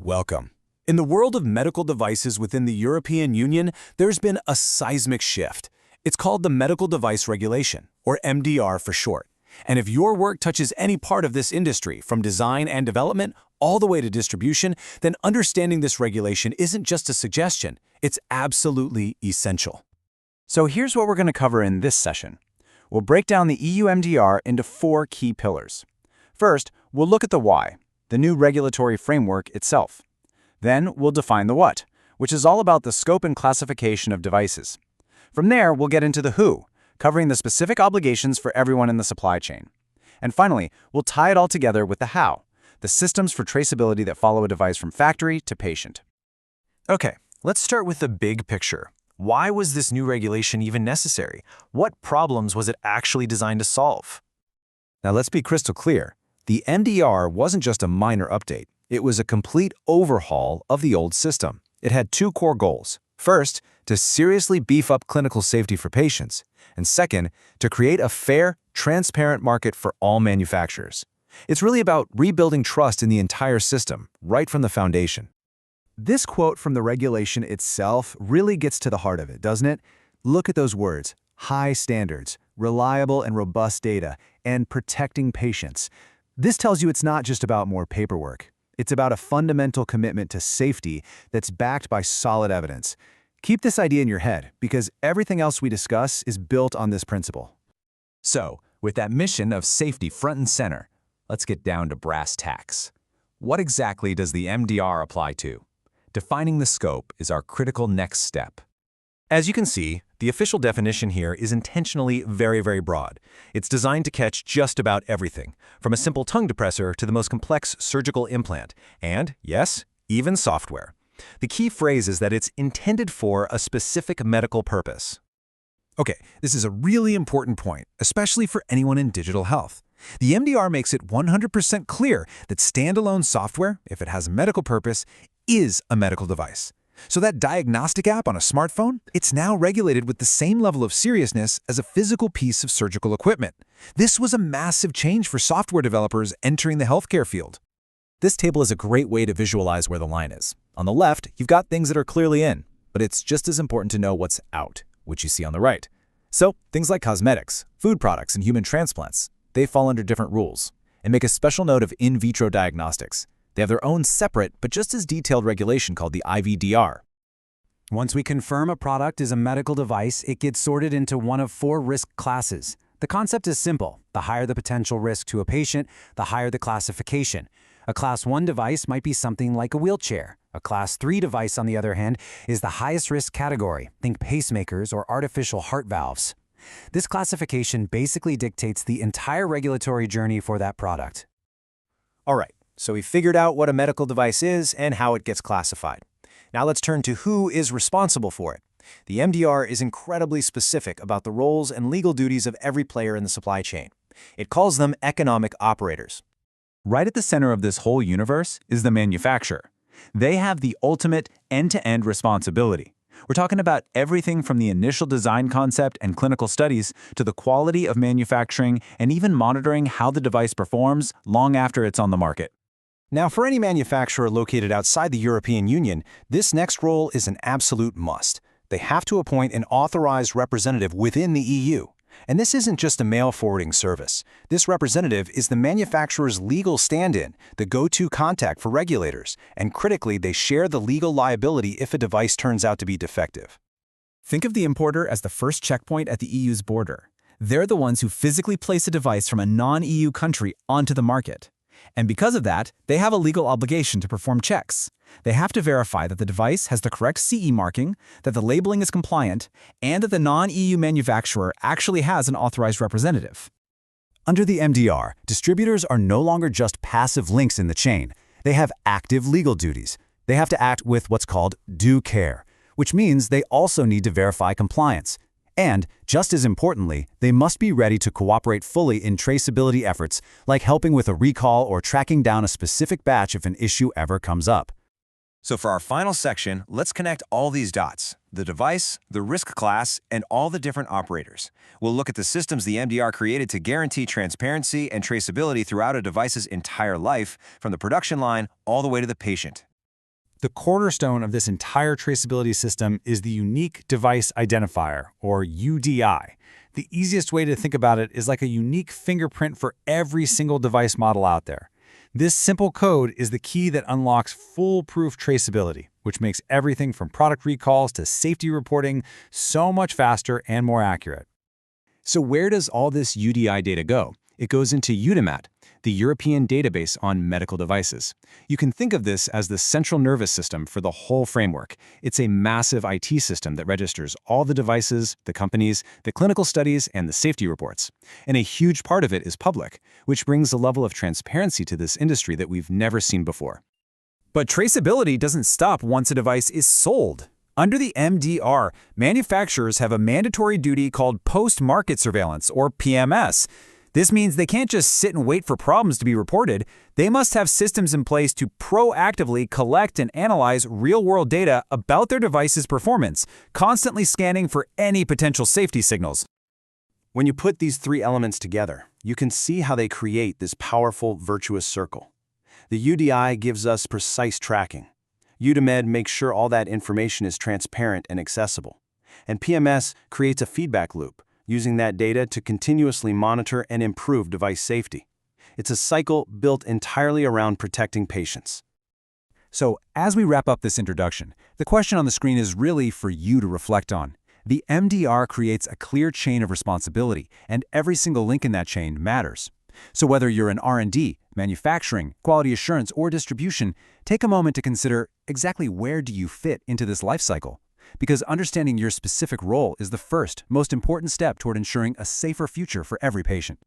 Welcome. In the world of medical devices within the European Union, there's been a seismic shift. It's called the Medical Device Regulation, or MDR for short. And if your work touches any part of this industry, from design and development all the way to distribution, then understanding this regulation isn't just a suggestion, it's absolutely essential. So here's what we're going to cover in this session. We'll break down the EU MDR into 4 key pillars. First, we'll look at the why, the new regulatory framework itself. Then we'll define the what, which is all about the scope and classification of devices. From there, we'll get into the who, covering the specific obligations for everyone in the supply chain. And finally, we'll tie it all together with the how, the systems for traceability that follow a device from factory to patient. Okay, let's start with the big picture. Why was this new regulation even necessary? What problems was it actually designed to solve? Now let's be crystal clear. The MDR wasn't just a minor update. It was a complete overhaul of the old system. It had 2 core goals. First, to seriously beef up clinical safety for patients. And second, to create a fair, transparent market for all manufacturers. It's really about rebuilding trust in the entire system, right from the foundation. This quote from the regulation itself really gets to the heart of it, doesn't it? Look at those words: high standards, reliable and robust data, and protecting patients. This tells you it's not just about more paperwork. It's about a fundamental commitment to safety that's backed by solid evidence. Keep this idea in your head, because everything else we discuss is built on this principle. So, with that mission of safety front and center, let's get down to brass tacks. What exactly does the MDR apply to? Defining the scope is our critical next step. As you can see, the official definition here is intentionally very broad. It's designed to catch just about everything, from a simple tongue depressor to the most complex surgical implant, and, yes, even software. The key phrase is that it's intended for a specific medical purpose. Okay, this is a really important point, especially for anyone in digital health. The MDR makes it 100% clear that standalone software, if it has a medical purpose, is a medical device. So that diagnostic app on a smartphone, it's now regulated with the same level of seriousness as a physical piece of surgical equipment. This was a massive change for software developers entering the healthcare field. This table is a great way to visualize where the line is. On the left, you've got things that are clearly in, but it's just as important to know what's out, which you see on the right. So things like cosmetics, food products, and human transplants, they fall under different rules. And make a special note of in vitro diagnostics. They have their own separate but just as detailed regulation called the IVDR. Once we confirm a product is a medical device, it gets sorted into one of 4 risk classes. The concept is simple. The higher the potential risk to a patient, the higher the classification. A Class 1 device might be something like a wheelchair. A Class 3 device, on the other hand, is the highest risk category. Think pacemakers or artificial heart valves. This classification basically dictates the entire regulatory journey for that product. All right, so we figured out what a medical device is and how it gets classified. Now let's turn to who is responsible for it. The MDR is incredibly specific about the roles and legal duties of every player in the supply chain. It calls them economic operators. Right at the center of this whole universe is the manufacturer. They have the ultimate end-to-end responsibility. We're talking about everything from the initial design concept and clinical studies to the quality of manufacturing and even monitoring how the device performs long after it's on the market. Now, for any manufacturer located outside the European Union, this next role is an absolute must. They have to appoint an authorized representative within the EU. And this isn't just a mail forwarding service. This representative is the manufacturer's legal stand-in, the go-to contact for regulators, and critically, they share the legal liability if a device turns out to be defective. Think of the importer as the first checkpoint at the EU's border. They're the ones who physically place a device from a non-EU country onto the market. And because of that, they have a legal obligation to perform checks. They have to verify that the device has the correct CE marking, that the labeling is compliant, and that the non-EU manufacturer actually has an authorized representative. Under the MDR, distributors are no longer just passive links in the chain. They have active legal duties. They have to act with what's called due care, which means they also need to verify compliance. And, just as importantly, they must be ready to cooperate fully in traceability efforts, like helping with a recall or tracking down a specific batch if an issue ever comes up. So for our final section, let's connect all these dots: the device, the risk class, and all the different operators. We'll look at the systems the MDR created to guarantee transparency and traceability throughout a device's entire life, from the production line all the way to the patient. The cornerstone of this entire traceability system is the Unique Device Identifier, or UDI. The easiest way to think about it is like a unique fingerprint for every single device model out there. This simple code is the key that unlocks foolproof traceability, which makes everything from product recalls to safety reporting so much faster and more accurate. So where does all this UDI data go? It goes into UDIMAT, the European database on medical devices. You can think of this as the central nervous system for the whole framework. It's a massive IT system that registers all the devices, the companies, the clinical studies, and the safety reports. And a huge part of it is public, which brings a level of transparency to this industry that we've never seen before. But traceability doesn't stop once a device is sold. Under the MDR, manufacturers have a mandatory duty called post-market surveillance, or PMS. This means they can't just sit and wait for problems to be reported. They must have systems in place to proactively collect and analyze real-world data about their device's performance, constantly scanning for any potential safety signals. When you put these three elements together, you can see how they create this powerful, virtuous circle. The UDI gives us precise tracking. UDIMED makes sure all that information is transparent and accessible. And PMS creates a feedback loop, using that data to continuously monitor and improve device safety. It's a cycle built entirely around protecting patients. So, as we wrap up this introduction, the question on the screen is really for you to reflect on. The MDR creates a clear chain of responsibility, and every single link in that chain matters. So whether you're in R&D, manufacturing, quality assurance, or distribution, take a moment to consider exactly where do you fit into this life cycle. Because understanding your specific role is the first, most important step toward ensuring a safer future for every patient.